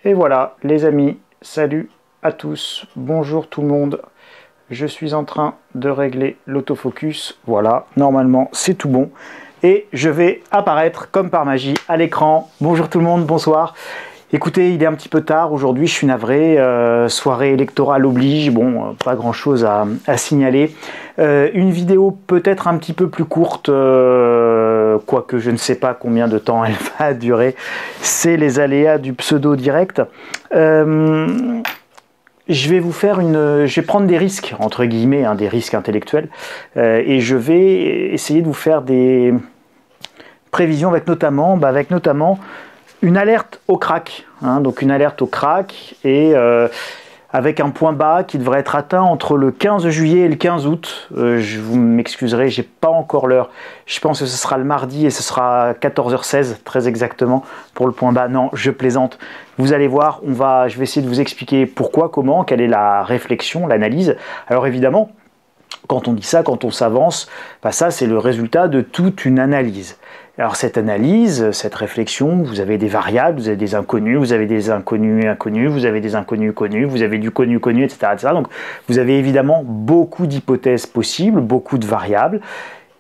Et voilà les amis, salut à tous, bonjour tout le monde. Je suis en train de régler l'autofocus, voilà, normalement c'est tout bon. Et je vais apparaître comme par magie à l'écran. Bonjour tout le monde, bonsoir. Écoutez, il est un petit peu tard aujourd'hui, je suis navré, soirée électorale oblige, bon, pas grand chose à signaler. Une vidéo peut-être un petit peu plus courte, quoique je ne sais pas combien de temps elle va durer, c'est les aléas du pseudo-direct. Je vais prendre des risques, entre guillemets, des risques intellectuels, et je vais essayer de vous faire des prévisions avec notamment une alerte au crack, donc une alerte au crack, et avec un point bas qui devrait être atteint entre le 15 juillet et le 15 août. Je vous m'excuserez, j'ai pas encore l'heure. Je pense que ce sera le mardi et ce sera 14h16 très exactement pour le point bas. Non, je plaisante. Vous allez voir, je vais essayer de vous expliquer pourquoi, comment, quelle est la réflexion, l'analyse. Alors évidemment, quand on dit ça, quand on s'avance, ça c'est le résultat de toute une analyse. Alors cette analyse, cette réflexion, vous avez des variables, vous avez des inconnus, vous avez des inconnus inconnus, vous avez des inconnus connus, vous avez du connu connu, etc., etc. Donc vous avez évidemment beaucoup d'hypothèses possibles, beaucoup de variables.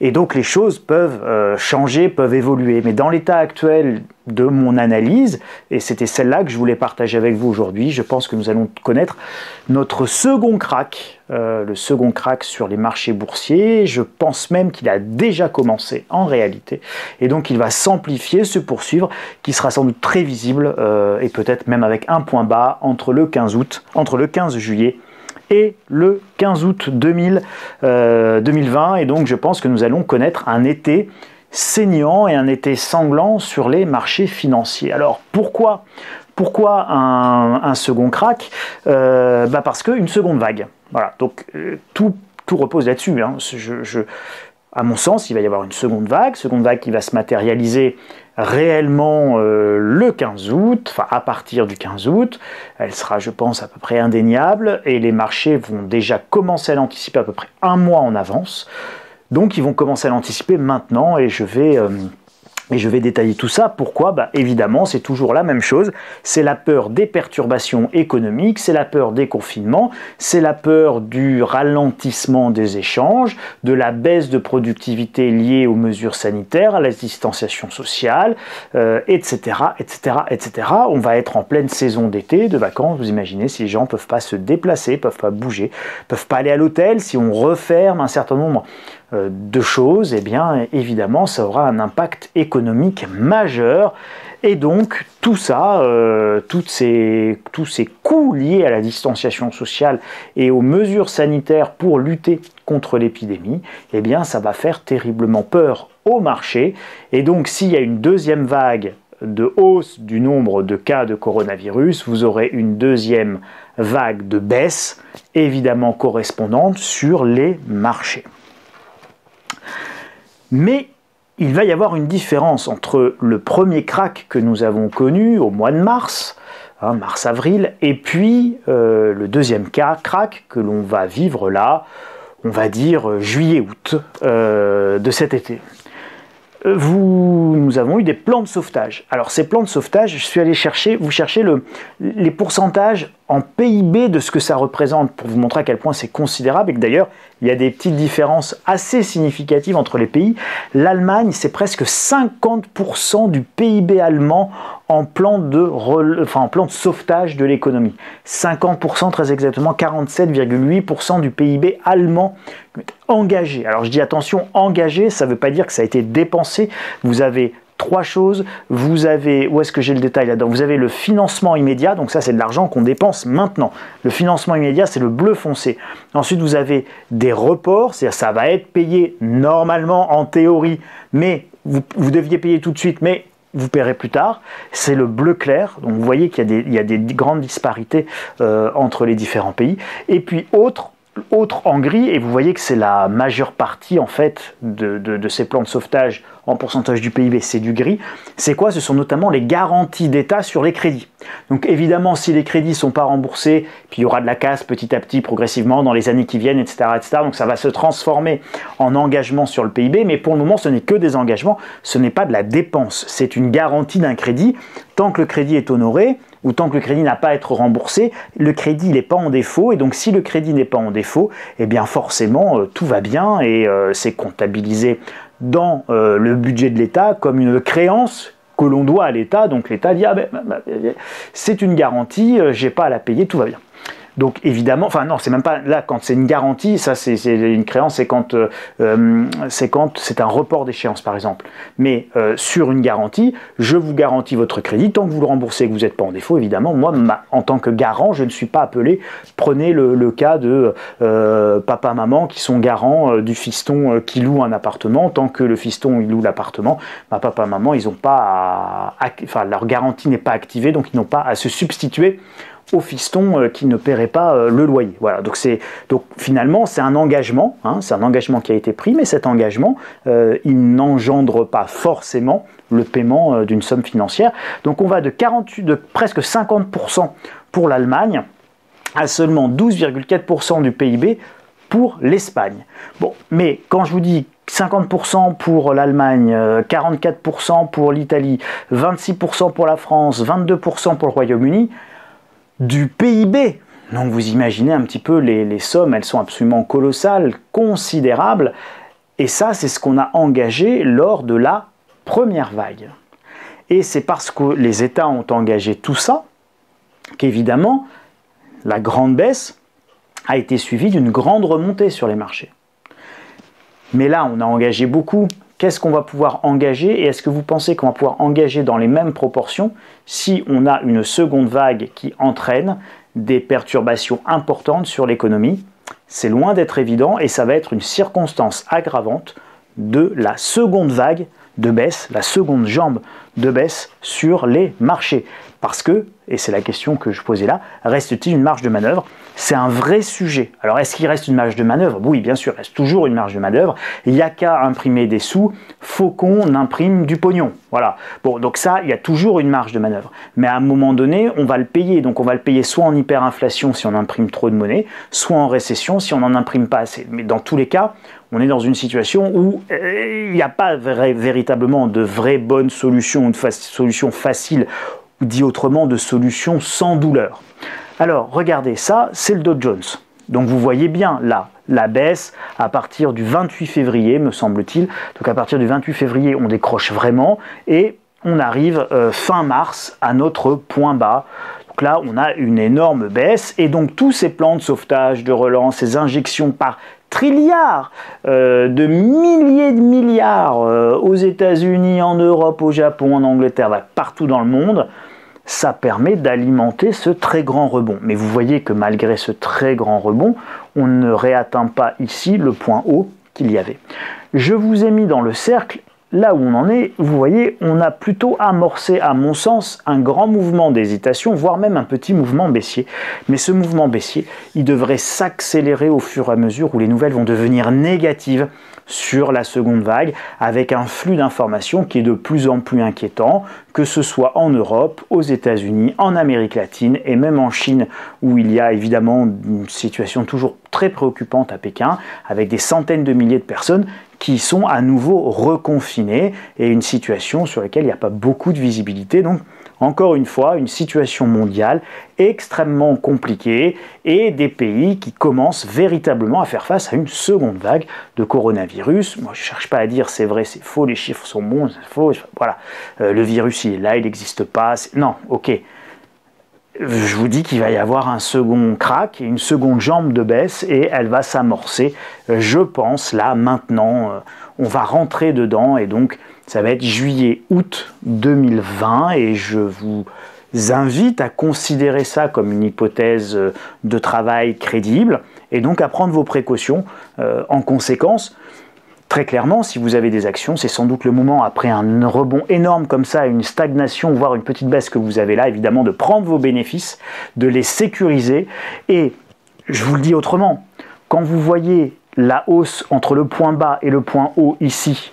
Et donc les choses peuvent changer, peuvent évoluer. Mais dans l'état actuel de mon analyse, et c'était celle-là que je voulais partager avec vous aujourd'hui, je pense que nous allons connaître notre second crack, le second crack sur les marchés boursiers. Je pense même qu'il a déjà commencé en réalité. Et donc il va s'amplifier, se poursuivre, qui sera sans doute très visible, et peut-être même avec un point bas entre le 15 juillet et le 15 août 2020, et donc je pense que nous allons connaître un été saignant et un été sanglant sur les marchés financiers. Alors pourquoi un second crack? Parce qu'une seconde vague. Voilà, donc tout repose là-dessus. À mon sens, il va y avoir une seconde vague qui va se matérialiser réellement le 15 août, enfin à partir du 15 août. Elle sera, je pense, à peu près indéniable, et les marchés vont déjà commencer à l'anticiper à peu près un mois en avance. Donc ils vont commencer à l'anticiper maintenant, et je vais détailler tout ça. Pourquoi? Évidemment, c'est toujours la même chose. C'est la peur des perturbations économiques, c'est la peur des confinements, c'est la peur du ralentissement des échanges, de la baisse de productivité liée aux mesures sanitaires, à la distanciation sociale, etc., etc., etc. On va être en pleine saison d'été, de vacances. Vous imaginez, si les gens ne peuvent pas se déplacer, ne peuvent pas bouger, ne peuvent pas aller à l'hôtel, si on referme un certain nombre de choses, eh bien évidemment ça aura un impact économique majeur, et donc tout ça, tous ces coûts liés à la distanciation sociale et aux mesures sanitaires pour lutter contre l'épidémie, eh bien ça va faire terriblement peur au marché. Et donc s'il y a une deuxième vague de hausse du nombre de cas de coronavirus, vous aurez une deuxième vague de baisse évidemment correspondante sur les marchés. Mais il va y avoir une différence entre le premier crack que nous avons connu au mois de mars, mars-avril, et puis le deuxième crack que l'on va vivre là, on va dire juillet-août de cet été. Nous avons eu des plans de sauvetage. Alors ces plans de sauvetage, je suis allé chercher les pourcentages en PIB de ce que ça représente, pour vous montrer à quel point c'est considérable, et que d'ailleurs il y a des petites différences assez significatives entre les pays. L'Allemagne, c'est presque 50% du PIB allemand en plan de sauvetage de l'économie. 50%, très exactement 47,8% du PIB allemand engagé. Alors je dis attention, engagé, ça ne veut pas dire que ça a été dépensé. Vous avez trois choses. Vous avez, où est-ce que j'ai le détail là-dedans? Vous avez le financement immédiat, donc ça c'est de l'argent qu'on dépense maintenant. Le financement immédiat, c'est le bleu foncé. Ensuite, vous avez des reports, c'est-à-dire ça va être payé normalement en théorie, mais vous deviez payer tout de suite, mais vous paierez plus tard. C'est le bleu clair. Donc vous voyez qu'il y a des grandes disparités entre les différents pays. Et puis autre en gris, et vous voyez que c'est la majeure partie en fait de ces plans de sauvetage en pourcentage du PIB, c'est du gris. C'est quoi? Ce sont notamment les garanties d'État sur les crédits. Donc évidemment, si les crédits ne sont pas remboursés, puis il y aura de la casse petit à petit, progressivement, dans les années qui viennent, etc., etc. Donc ça va se transformer en engagement sur le PIB, mais pour le moment, ce n'est que des engagements, ce n'est pas de la dépense. C'est une garantie d'un crédit. Tant que le crédit est honoré, ou tant que le crédit n'a pas à être remboursé, le crédit n'est pas en défaut, et donc si le crédit n'est pas en défaut, eh bien forcément, tout va bien, et c'est comptabilisé dans le budget de l'État comme une créance que l'on doit à l'État, donc l'État dit c'est une garantie, j'ai pas à la payer, tout va bien. Donc évidemment, enfin non, c'est même pas là quand c'est une garantie, ça c'est une créance, c'est quand c'est un report d'échéance par exemple. Mais sur une garantie, je vous garantis votre crédit, tant que vous le remboursez et que vous n'êtes pas en défaut, évidemment, moi en tant que garant, je ne suis pas appelé. Prenez le cas de papa-maman qui sont garants du fiston qui loue un appartement, tant que le fiston il loue l'appartement, papa-maman ils n'ont pas enfin leur garantie n'est pas activée, donc ils n'ont pas à se substituer au fiston qui ne paierait pas le loyer. Voilà, donc finalement c'est un engagement, c'est un engagement qui a été pris, mais cet engagement, il n'engendre pas forcément le paiement d'une somme financière. Donc on va de presque 50% pour l'Allemagne à seulement 12,4% du PIB pour l'Espagne. Bon, mais quand je vous dis 50% pour l'Allemagne, 44% pour l'Italie, 26% pour la France, 22% pour le Royaume-Uni, du PIB. Donc vous imaginez un petit peu les sommes, elles sont absolument colossales, considérables. Et ça, c'est ce qu'on a engagé lors de la première vague. Et c'est parce que les États ont engagé tout ça qu'évidemment, la grande baisse a été suivie d'une grande remontée sur les marchés. Mais là, on a engagé beaucoup. Qu'est-ce qu'on va pouvoir engager et est-ce que vous pensez qu'on va pouvoir engager dans les mêmes proportions si on a une seconde vague qui entraîne des perturbations importantes sur l'économie? C'est loin d'être évident et ça va être une circonstance aggravante de la seconde vague de baisse, la seconde jambe de baisse sur les marchés. Parce que, et c'est la question que je posais là, reste-t-il une marge de manœuvre? C'est un vrai sujet. Alors est-ce qu'il reste une marge de manœuvre? Oui, bien sûr, il reste toujours une marge de manœuvre. Il n'y a qu'à imprimer des sous, faut qu'on imprime du pognon. Voilà. Bon, donc ça, il y a toujours une marge de manœuvre. Mais à un moment donné, on va le payer. Donc on va le payer soit en hyperinflation si on imprime trop de monnaie, soit en récession si on n'en imprime pas assez. Mais dans tous les cas, on est dans une situation où il n'y a pas véritablement de vraies bonnes solutions ou de solutions faciles, ou dit autrement, de solutions sans douleur. Alors, regardez, ça, c'est le Dow Jones. Donc, vous voyez bien, là, la baisse à partir du 28 février, me semble-t-il. Donc, à partir du 28 février, on décroche vraiment et on arrive fin mars à notre point bas. Donc là, on a une énorme baisse et donc tous ces plans de sauvetage, de relance, ces injections par trilliards, de milliers de milliards aux États-Unis, en Europe, au Japon, en Angleterre, partout dans le monde, ça permet d'alimenter ce très grand rebond. Mais vous voyez que malgré ce très grand rebond, on ne réatteint pas ici le point haut qu'il y avait. Je vous ai mis dans le cercle, là où on en est, vous voyez, on a plutôt amorcé, à mon sens, un grand mouvement d'hésitation, voire même un petit mouvement baissier. Mais ce mouvement baissier, il devrait s'accélérer au fur et à mesure où les nouvelles vont devenir négatives sur la seconde vague, avec un flux d'informations qui est de plus en plus inquiétant, que ce soit en Europe, aux États-Unis, en Amérique latine et même en Chine, où il y a évidemment une situation toujours très préoccupante à Pékin, avec des centaines de milliers de personnes qui sont à nouveau reconfinées et une situation sur laquelle il n'y a pas beaucoup de visibilité. Donc, encore une fois, une situation mondiale extrêmement compliquée et des pays qui commencent véritablement à faire face à une seconde vague de coronavirus. Moi, je ne cherche pas à dire c'est vrai, c'est faux, les chiffres sont bons, c'est faux. Voilà, le virus, il est là, il n'existe pas. Non, ok. Je vous dis qu'il va y avoir un second crack, une seconde jambe de baisse et elle va s'amorcer, je pense, là, maintenant. On va rentrer dedans et donc ça va être juillet-août 2020 et je vous invite à considérer ça comme une hypothèse de travail crédible et donc à prendre vos précautions en conséquence. Très clairement, si vous avez des actions, c'est sans doute le moment, après un rebond énorme comme ça, une stagnation, voire une petite baisse que vous avez là, évidemment, de prendre vos bénéfices, de les sécuriser. Et je vous le dis autrement, quand vous voyez la hausse entre le point bas et le point haut ici,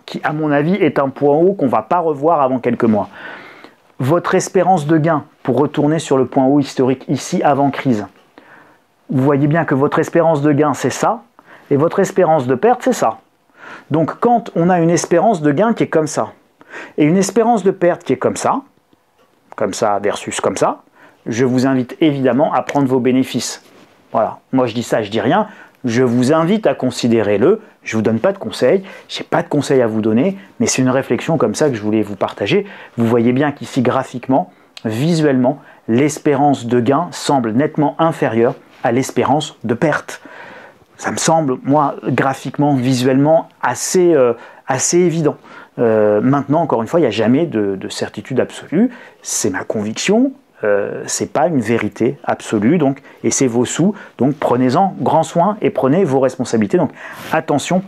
qui à mon avis est un point haut qu'on ne va pas revoir avant quelques mois, votre espérance de gain pour retourner sur le point haut historique ici avant crise. Vous voyez bien que votre espérance de gain c'est ça, et votre espérance de perte c'est ça. Donc quand on a une espérance de gain qui est comme ça, et une espérance de perte qui est comme ça versus comme ça, je vous invite évidemment à prendre vos bénéfices. Voilà, moi je dis ça, je dis rien, je vous invite à considérer-le, je ne vous donne pas de conseils, je n'ai pas de conseils à vous donner, mais c'est une réflexion comme ça que je voulais vous partager. Vous voyez bien qu'ici graphiquement, visuellement, l'espérance de gain semble nettement inférieure à l'espérance de perte. Ça me semble, moi, graphiquement, visuellement, assez évident. Maintenant, encore une fois, il n'y a jamais de certitude absolue. C'est ma conviction, c'est pas une vérité absolue. Donc, et c'est vos sous. Donc, prenez-en grand soin et prenez vos responsabilités. Donc, attention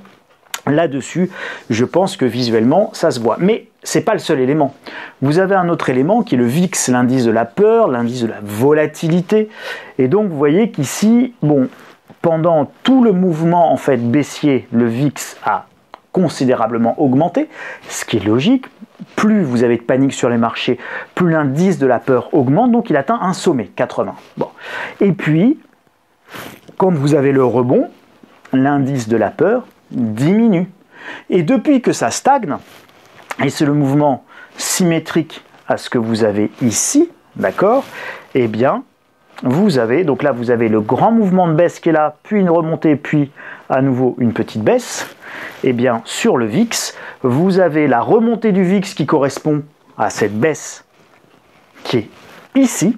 là-dessus. Je pense que visuellement, ça se voit. Mais c'est pas le seul élément. Vous avez un autre élément qui est le VIX, l'indice de la peur, l'indice de la volatilité. Et donc, vous voyez qu'ici, bon, pendant tout le mouvement en fait baissier, le VIX a considérablement augmenté, ce qui est logique. Plus vous avez de panique sur les marchés, plus l'indice de la peur augmente, donc il atteint un sommet, 80. Bon. Et puis, quand vous avez le rebond, l'indice de la peur diminue. Et depuis que ça stagne, et c'est le mouvement symétrique à ce que vous avez ici, d'accord, eh bien, vous avez, donc là vous avez le grand mouvement de baisse qui est là, puis une remontée, puis à nouveau une petite baisse. Et bien sur le VIX, vous avez la remontée du VIX qui correspond à cette baisse qui est ici.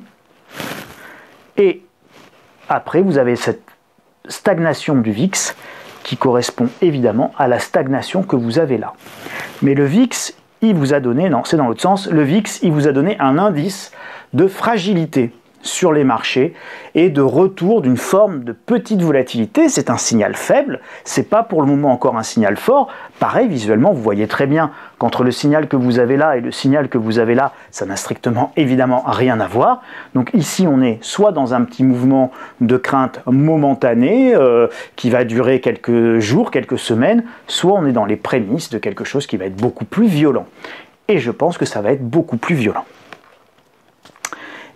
Et après vous avez cette stagnation du VIX qui correspond évidemment à la stagnation que vous avez là. Mais le VIX, il vous a donné, non c'est dans l'autre sens, le VIX il vous a donné un indice de fragilité sur les marchés et de retour d'une forme de petite volatilité. C'est un signal faible, c'est pas pour le moment encore un signal fort. Pareil, visuellement, vous voyez très bien qu'entre le signal que vous avez là et le signal que vous avez là, ça n'a strictement évidemment rien à voir. Donc ici, on est soit dans un petit mouvement de crainte momentané qui va durer quelques jours, quelques semaines, soit on est dans les prémices de quelque chose qui va être beaucoup plus violent. Et je pense que ça va être beaucoup plus violent.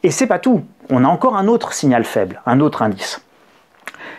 Et c'est pas tout, on a encore un autre signal faible, un autre indice.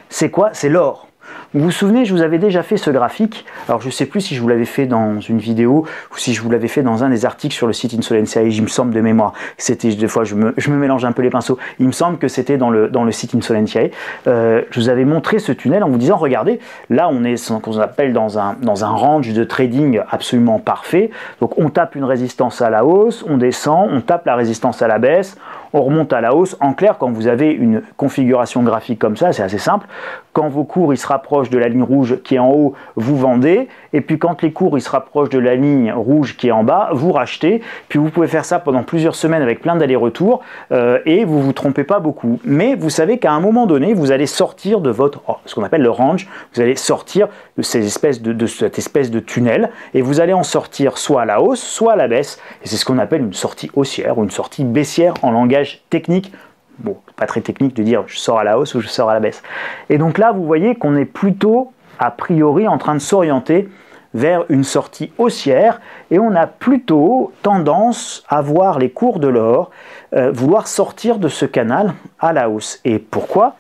C'est quoi? C'est l'or. Vous vous souvenez, je vous avais déjà fait ce graphique. Alors je ne sais plus si je vous l'avais fait dans une vidéo ou si je vous l'avais fait dans un des articles sur le site Insolentiae. Il me semble de mémoire. C'était des fois je me mélange un peu les pinceaux. Il me semble que c'était dans le site Insolentiae. Je vous avais montré ce tunnel en vous disant regardez, là on est ce qu'on appelle dans un range de trading absolument parfait. Donc on tape une résistance à la hausse, on descend, on tape la résistance à la baisse, on remonte à la hausse. En clair, quand vous avez une configuration graphique comme ça, c'est assez simple. Quand vos cours ils se rapprochent de la ligne rouge qui est en haut, vous vendez. Et puis quand les cours ils se rapprochent de la ligne rouge qui est en bas, vous rachetez. Puis vous pouvez faire ça pendant plusieurs semaines avec plein d'allers-retours et vous vous trompez pas beaucoup. Mais vous savez qu'à un moment donné, vous allez sortir de votre ce qu'on appelle le range. Vous allez sortir de cette espèce de tunnel et vous allez en sortir soit à la hausse, soit à la baisse. Et c'est ce qu'on appelle une sortie haussière ou une sortie baissière en langage technique. Bon, pas très technique de dire je sors à la hausse ou je sors à la baisse. Et donc là, vous voyez qu'on est plutôt, a priori, en train de s'orienter vers une sortie haussière et on a plutôt tendance à voir les cours de l'or vouloir sortir de ce canal à la hausse. Et pourquoi?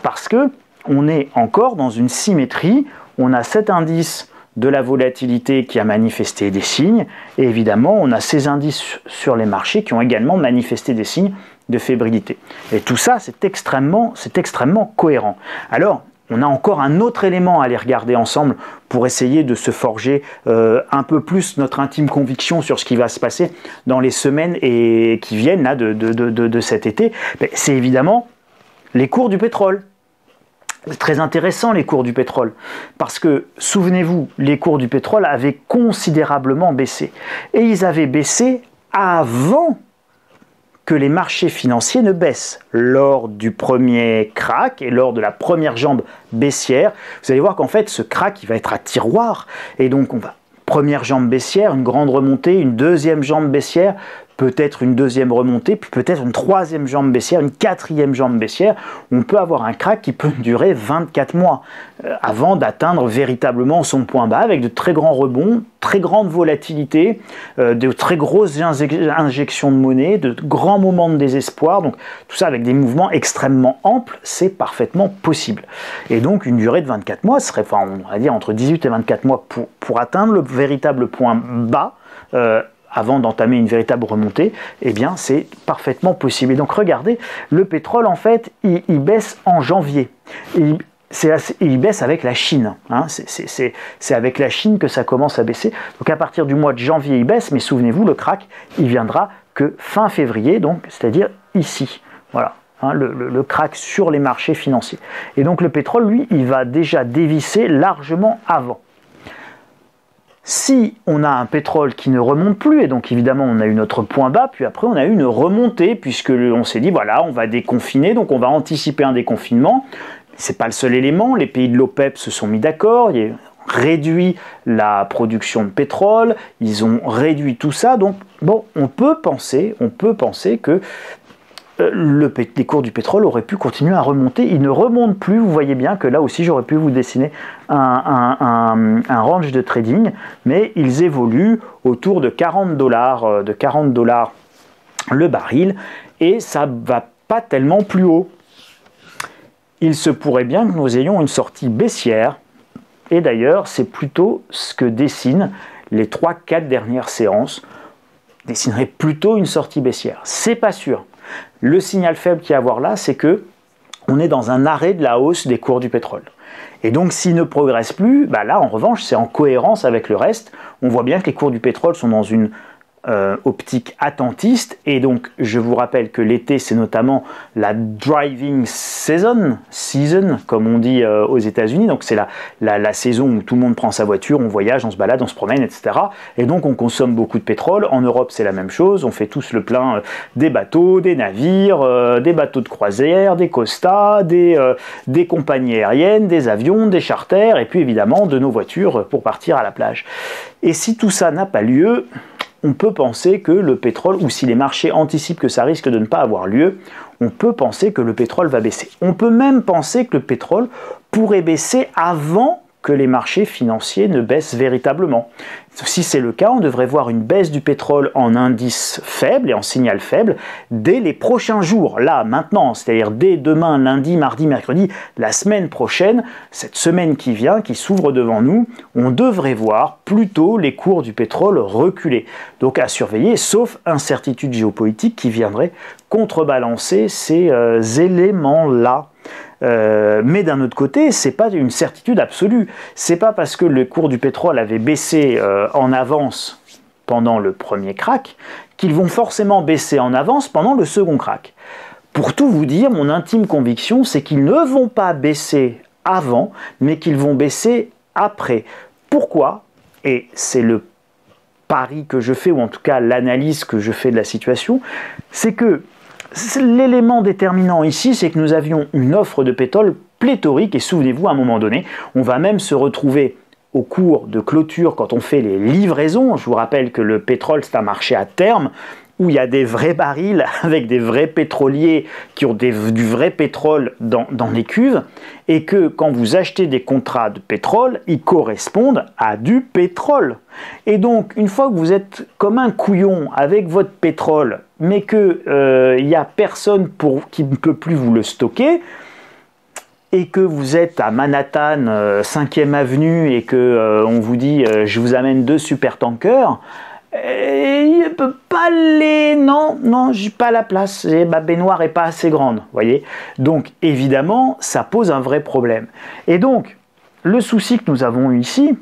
Parce que on est encore dans une symétrie. On a cet indice de la volatilité qui a manifesté des signes et évidemment on a ces indices sur les marchés qui ont également manifesté des signes de fébrilité. Et tout ça c'est extrêmement cohérent. Alors on a encore un autre élément à aller regarder ensemble pour essayer de se forger un peu plus notre intime conviction sur ce qui va se passer dans les semaines qui viennent là, de cet été. C'est évidemment les cours du pétrole. C'est très intéressant les cours du pétrole, parce que, souvenez-vous, les cours du pétrole avaient considérablement baissé. Et ils avaient baissé avant que les marchés financiers ne baissent. Lors du premier crack et lors de la première jambe baissière, vous allez voir qu'en fait, ce crack, il va être à tiroir. Et donc, première jambe baissière, une grande remontée, une deuxième jambe baissière, peut-être une deuxième remontée, puis peut-être une troisième jambe baissière, une quatrième jambe baissière. On peut avoir un crack qui peut durer 24 mois avant d'atteindre véritablement son point bas avec de très grands rebonds, très grande volatilité, de très grosses injections de monnaie, de grands moments de désespoir. Donc tout ça avec des mouvements extrêmement amples, c'est parfaitement possible. Et donc une durée de 24 mois serait, enfin, on va dire entre 18 et 24 mois pour atteindre le véritable point bas, avant d'entamer une véritable remontée, eh bien c'est parfaitement possible. Et donc regardez, le pétrole en fait, il baisse en janvier. Il baisse avec la Chine, hein. C'est avec la Chine que ça commence à baisser. Donc à partir du mois de janvier, il baisse, mais souvenez-vous, le crack, il viendra que fin février, donc c'est-à-dire ici. Voilà, hein, le crack sur les marchés financiers. Et donc le pétrole, lui, il va déjà dévisser largement avant. Si on a un pétrole qui ne remonte plus, et donc évidemment on a eu notre point bas, puis après on a eu une remontée, puisque on s'est dit voilà, on va déconfiner, donc on va anticiper un déconfinement. C'est pas le seul élément, les pays de l'OPEP se sont mis d'accord, ils ont réduit la production de pétrole, ils ont réduit tout ça, donc bon, on peut penser que les cours du pétrole auraient pu continuer à remonter. Ils ne remontent plus, vous voyez bien que là aussi j'aurais pu vous dessiner un range de trading, mais ils évoluent autour de 40 $, le baril, et ça ne va pas tellement plus haut. Il se pourrait bien que nous ayons une sortie baissière, et d'ailleurs c'est plutôt ce que dessinent les 3-4 dernières séances, dessinerait plutôt une sortie baissière. C'est pas sûr. Le signal faible qu'il y a à voir là, c'est que on est dans un arrêt de la hausse des cours du pétrole. Et donc s'il ne progresse plus, bah là en revanche c'est en cohérence avec le reste. On voit bien que les cours du pétrole sont dans une optique attentiste, et donc je vous rappelle que l'été c'est notamment la driving season comme on dit aux États-Unis, donc c'est la saison où tout le monde prend sa voiture, on voyage, on se balade, on se promène, etc. Et donc on consomme beaucoup de pétrole. En Europe c'est la même chose, on fait tous le plein des bateaux, des navires, des bateaux de croisière, des costas, des compagnies aériennes, des avions, des charters, et puis évidemment de nos voitures pour partir à la plage. Et si tout ça n'a pas lieu, on peut penser que le pétrole, ou si les marchés anticipent que ça risque de ne pas avoir lieu, on peut penser que le pétrole va baisser. On peut même penser que le pétrole pourrait baisser avant que les marchés financiers ne baissent véritablement. Si c'est le cas, on devrait voir une baisse du pétrole en indice faible et en signal faible dès les prochains jours, là, maintenant, c'est-à-dire dès demain, lundi, mardi, mercredi, la semaine prochaine, cette semaine qui vient, qui s'ouvre devant nous, on devrait voir plutôt les cours du pétrole reculer. Donc à surveiller, sauf incertitude géopolitique qui viendrait contrebalancer ces éléments-là. Mais d'un autre côté, c'est pas une certitude absolue. C'est pas parce que le cours du pétrole avait baissé en avance pendant le premier crack qu'ils vont forcément baisser en avance pendant le second crack. Pour tout vous dire, mon intime conviction, c'est qu'ils ne vont pas baisser avant, mais qu'ils vont baisser après. Pourquoi? Et c'est le pari que je fais, ou en tout cas l'analyse que je fais de la situation, c'est que l'élément déterminant ici, c'est que nous avions une offre de pétrole pléthorique, et souvenez-vous, à un moment donné, on va même se retrouver au cours de clôture, quand on fait les livraisons. Je vous rappelle que le pétrole, c'est un marché à terme, où il y a des vrais barils avec des vrais pétroliers qui ont du vrai pétrole dans les cuves, et que quand vous achetez des contrats de pétrole, ils correspondent à du pétrole. Et donc, une fois que vous êtes comme un couillon avec votre pétrole, mais qu'il n'y a personne qui ne peut plus vous le stocker, et que vous êtes à Manhattan, 5e avenue, et qu'on vous dit « je vous amène 2 supertankers », et il ne peut pas aller, non, j'ai pas la place, ma baignoire n'est pas assez grande, voyez. Donc évidemment, ça pose un vrai problème. Et donc, le souci que nous avons eu ici,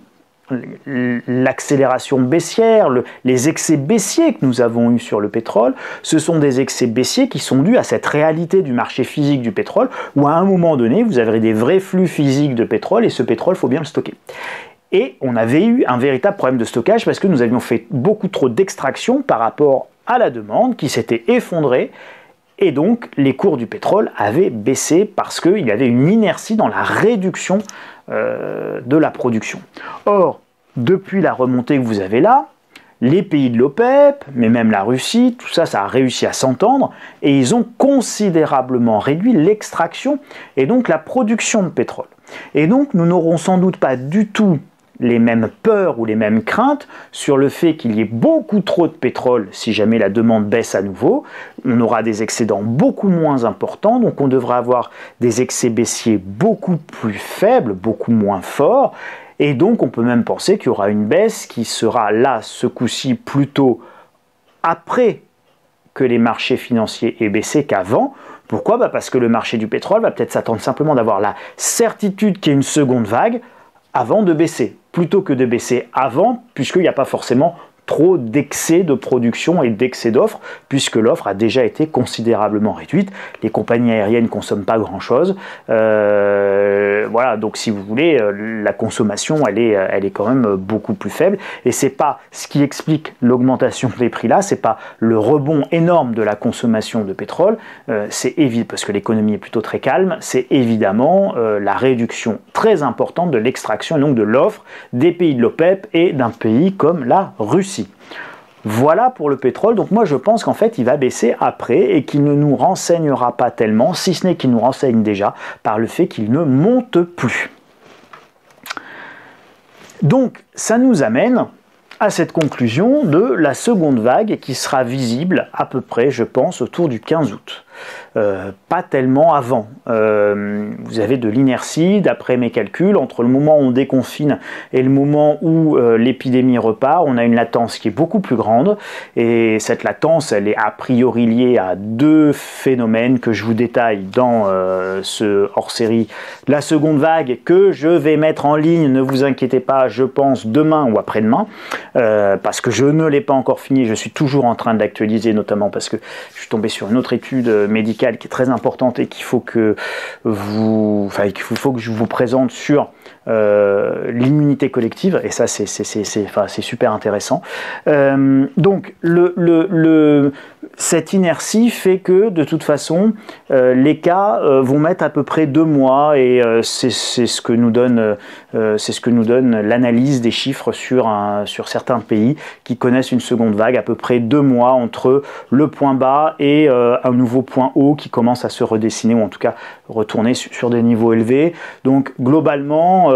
l'accélération baissière, les excès baissiers que nous avons eu sur le pétrole, ce sont des excès baissiers qui sont dus à cette réalité du marché physique du pétrole, où à un moment donné, vous avez des vrais flux physiques de pétrole, et ce pétrole, il faut bien le stocker. Et on avait eu un véritable problème de stockage parce que nous avions fait beaucoup trop d'extraction par rapport à la demande qui s'était effondrée, et donc les cours du pétrole avaient baissé parce qu'il y avait une inertie dans la réduction de la production. Or, depuis la remontée que vous avez là, les pays de l'OPEP, mais même la Russie, tout ça, ça a réussi à s'entendre et ils ont considérablement réduit l'extraction et donc la production de pétrole. Et donc nous n'aurons sans doute pas du tout les mêmes peurs ou les mêmes craintes sur le fait qu'il y ait beaucoup trop de pétrole si jamais la demande baisse à nouveau. On aura des excédents beaucoup moins importants, donc on devra avoir des excès baissiers beaucoup plus faibles, beaucoup moins forts, et donc on peut même penser qu'il y aura une baisse qui sera là, ce coup-ci, plutôt après que les marchés financiers aient baissé qu'avant. Pourquoi ? Parce que le marché du pétrole va peut-être s'attendre simplement d'avoir la certitude qu'il y ait une seconde vague avant de baisser, plutôt que de baisser avant, puisqu'il n'y a pas forcément trop d'excès de production et d'excès d'offres, puisque l'offre a déjà été considérablement réduite. Les compagnies aériennes ne consomment pas grand-chose. Voilà, donc si vous voulez, la consommation, elle est quand même beaucoup plus faible. Et c'est pas ce qui explique l'augmentation des prix là, c'est pas le rebond énorme de la consommation de pétrole, c'est évident, parce que l'économie est plutôt très calme, c'est évidemment la réduction très importante de l'extraction et donc de l'offre des pays de l'OPEP et d'un pays comme la Russie. Voilà pour le pétrole, donc moi je pense qu'en fait il va baisser après et qu'il ne nous renseignera pas tellement, si ce n'est qu'il nous renseigne déjà par le fait qu'il ne monte plus. Donc ça nous amène à cette conclusion de la seconde vague qui sera visible à peu près, je pense, autour du 15 août. Pas tellement avant. Vous avez de l'inertie, d'après mes calculs, entre le moment où on déconfine et le moment où l'épidémie repart, on a une latence qui est beaucoup plus grande, et cette latence, elle est a priori liée à deux phénomènes que je vous détaille dans ce hors-série, la seconde vague, que je vais mettre en ligne, ne vous inquiétez pas, je pense demain ou après-demain, parce que je ne l'ai pas encore fini, je suis toujours en train de l'actualiser, notamment parce que je suis tombé sur une autre étude médicale qui est très importante et qu'il faut que je vous présente sur l'immunité collective, et ça c'est super intéressant. Donc cette inertie fait que de toute façon les cas vont mettre à peu près 2 mois, et c'est ce que nous donne l'analyse des chiffres sur certains pays qui connaissent une seconde vague, à peu près 2 mois entre le point bas et un nouveau point haut qui commence à se redessiner, ou en tout cas retourner sur des niveaux élevés. Donc globalement,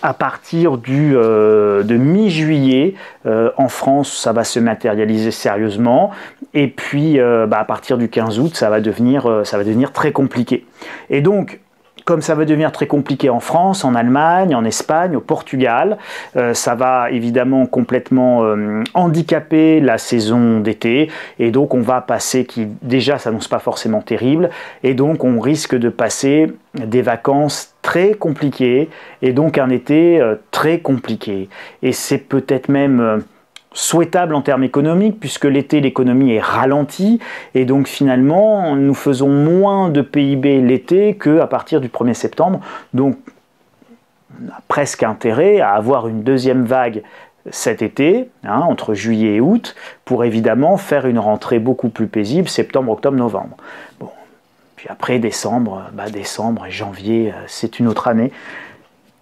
à partir de mi-juillet, en France, ça va se matérialiser sérieusement, et puis à partir du 15 août, ça va devenir très compliqué. Et donc, comme ça va devenir très compliqué en France, en Allemagne, en Espagne, au Portugal, ça va évidemment complètement handicaper la saison d'été, et donc on va passer, qui déjà s'annonce pas forcément terrible, et donc on risque de passer des vacances très compliquées, et donc un été très compliqué. Et c'est peut-être même souhaitable en termes économiques, puisque l'été, l'économie est ralentie, et donc finalement, nous faisons moins de PIB l'été qu'à partir du 1er septembre. Donc, on a presque intérêt à avoir une deuxième vague cet été, entre juillet et août, pour évidemment faire une rentrée beaucoup plus paisible, septembre, octobre, novembre. Bon. Puis après, décembre et janvier, c'est une autre année.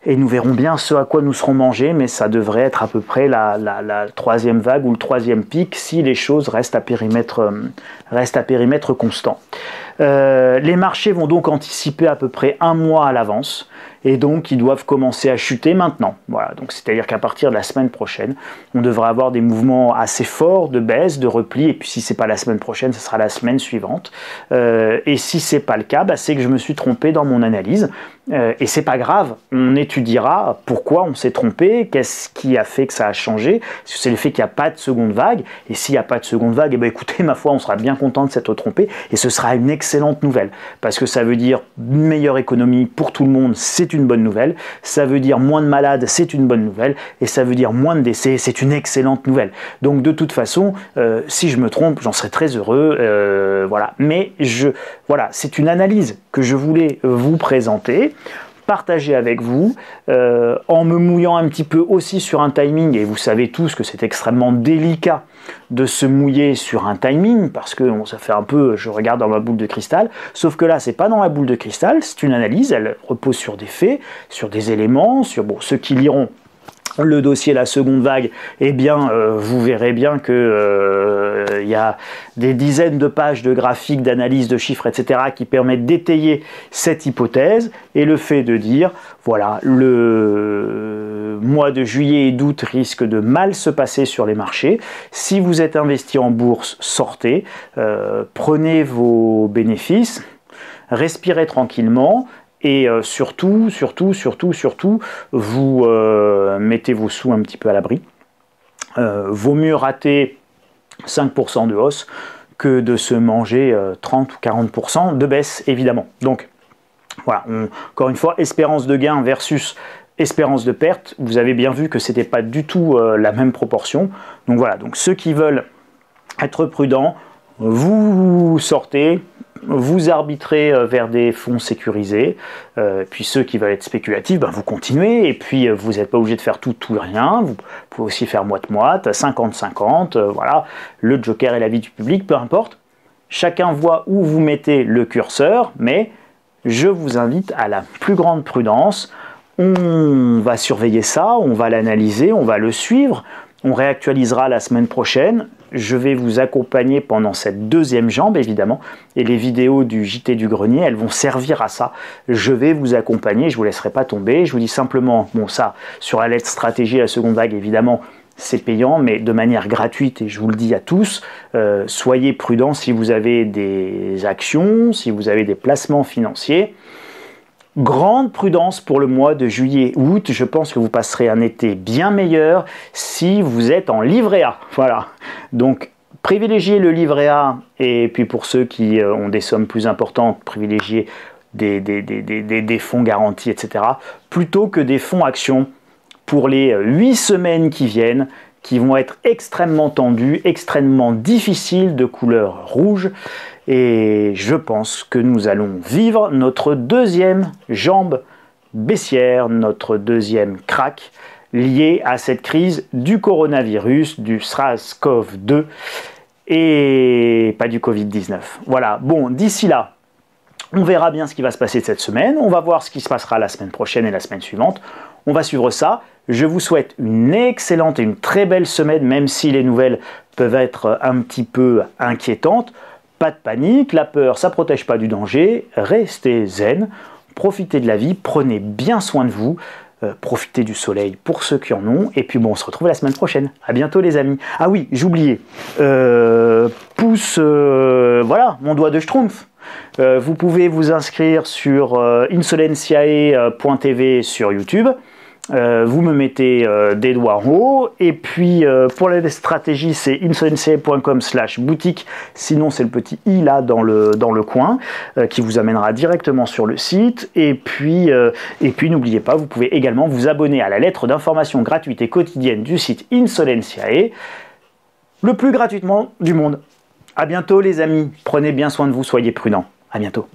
Et nous verrons bien ce à quoi nous serons mangés, mais ça devrait être à peu près la troisième vague ou le troisième pic si les choses restent à périmètre constant. Les marchés vont donc anticiper à peu près 1 mois à l'avance, et donc ils doivent commencer à chuter maintenant. Voilà, donc c'est-à-dire qu'à partir de la semaine prochaine, on devrait avoir des mouvements assez forts de baisse, de repli, et puis si c'est pas la semaine prochaine, ce sera la semaine suivante. Et si c'est pas le cas, c'est que je me suis trompé dans mon analyse. Et c'est pas grave, on étudiera pourquoi on s'est trompé, qu'est-ce qui a fait que ça a changé. C'est le fait qu'il n'y a pas de seconde vague, et s'il n'y a pas de seconde vague, écoutez, ma foi, on sera bien content de s'être trompé, et ce sera une excellente nouvelle, parce que ça veut dire une meilleure économie pour tout le monde, c'est une bonne nouvelle, ça veut dire moins de malades, c'est une bonne nouvelle, et ça veut dire moins de décès, c'est une excellente nouvelle. Donc de toute façon, si je me trompe, j'en serais très heureux, voilà. Mais voilà, c'est une analyse que je voulais vous présenter, partager avec vous, en me mouillant un petit peu aussi sur un timing, et vous savez tous que c'est extrêmement délicat de se mouiller sur un timing, parce que ça fait un peu, je regarde dans ma boule de cristal, sauf que là, c'est pas dans la boule de cristal, c'est une analyse, elle repose sur des faits, sur des éléments, sur ceux qui liront le dossier la seconde vague, eh bien, vous verrez bien que y a des dizaines de pages de graphiques, d'analyses, de chiffres, etc. qui permettent d'étayer cette hypothèse et le fait de dire, voilà, le mois de juillet et d'août risque de mal se passer sur les marchés. Si vous êtes investi en bourse, sortez, prenez vos bénéfices, respirez tranquillement. Et surtout, vous mettez vos sous un petit peu à l'abri. Vaut mieux rater 5% de hausse que de se manger 30 ou 40% de baisse, évidemment. Donc, voilà, encore une fois, espérance de gain versus espérance de perte. Vous avez bien vu que ce n'était pas du tout la même proportion. Donc voilà, donc ceux qui veulent être prudents, vous sortez, vous arbitrez vers des fonds sécurisés, puis ceux qui veulent être spéculatifs, ben vous continuez, et puis vous n'êtes pas obligé de faire tout ou rien, vous pouvez aussi faire moite-moite, 50-50, voilà, le joker et l'avis du public, peu importe. Chacun voit où vous mettez le curseur, mais je vous invite à la plus grande prudence. On va surveiller ça, on va l'analyser, on va le suivre, on réactualisera la semaine prochaine. Je vais vous accompagner pendant cette deuxième jambe, évidemment, et les vidéos du JT du Grenier, elles vont servir à ça. Je vais vous accompagner, je ne vous laisserai pas tomber. Je vous dis simplement, bon ça, sur la lettre stratégie, la seconde vague, évidemment, c'est payant, mais de manière gratuite, et je vous le dis à tous, soyez prudents si vous avez des actions, si vous avez des placements financiers. Grande prudence pour le mois de juillet-août. Je pense que vous passerez un été bien meilleur si vous êtes en livret A. Voilà. Donc, privilégiez le livret A. Et puis, pour ceux qui ont des sommes plus importantes, privilégiez des fonds garantis, etc. Plutôt que des fonds actions pour les 8 semaines qui viennent, qui vont être extrêmement tendues, extrêmement difficiles, de couleur rouge. Et je pense que nous allons vivre notre deuxième jambe baissière, notre deuxième crack lié à cette crise du coronavirus, du SARS-CoV-2 et pas du Covid-19. Voilà, bon, d'ici là, on verra bien ce qui va se passer cette semaine, on va voir ce qui se passera la semaine prochaine et la semaine suivante, on va suivre ça. Je vous souhaite une excellente et une très belle semaine, même si les nouvelles peuvent être un petit peu inquiétantes. Pas de panique, la peur, ça ne protège pas du danger. Restez zen, profitez de la vie, prenez bien soin de vous, profitez du soleil pour ceux qui en ont. Et puis bon, on se retrouve la semaine prochaine. À bientôt les amis. Ah oui, j'oubliais, pouce, voilà, mon doigt de schtroumpf. Vous pouvez vous inscrire sur insolenciae.tv sur YouTube. Vous me mettez des doigts en haut, et puis pour les stratégies c'est insolenciae.com/boutique, sinon c'est le petit i là dans le coin qui vous amènera directement sur le site. Et puis n'oubliez pas, vous pouvez également vous abonner à la lettre d'information gratuite et quotidienne du site Insolenciae, le plus gratuitement du monde. À bientôt les amis, prenez bien soin de vous, soyez prudents, à bientôt.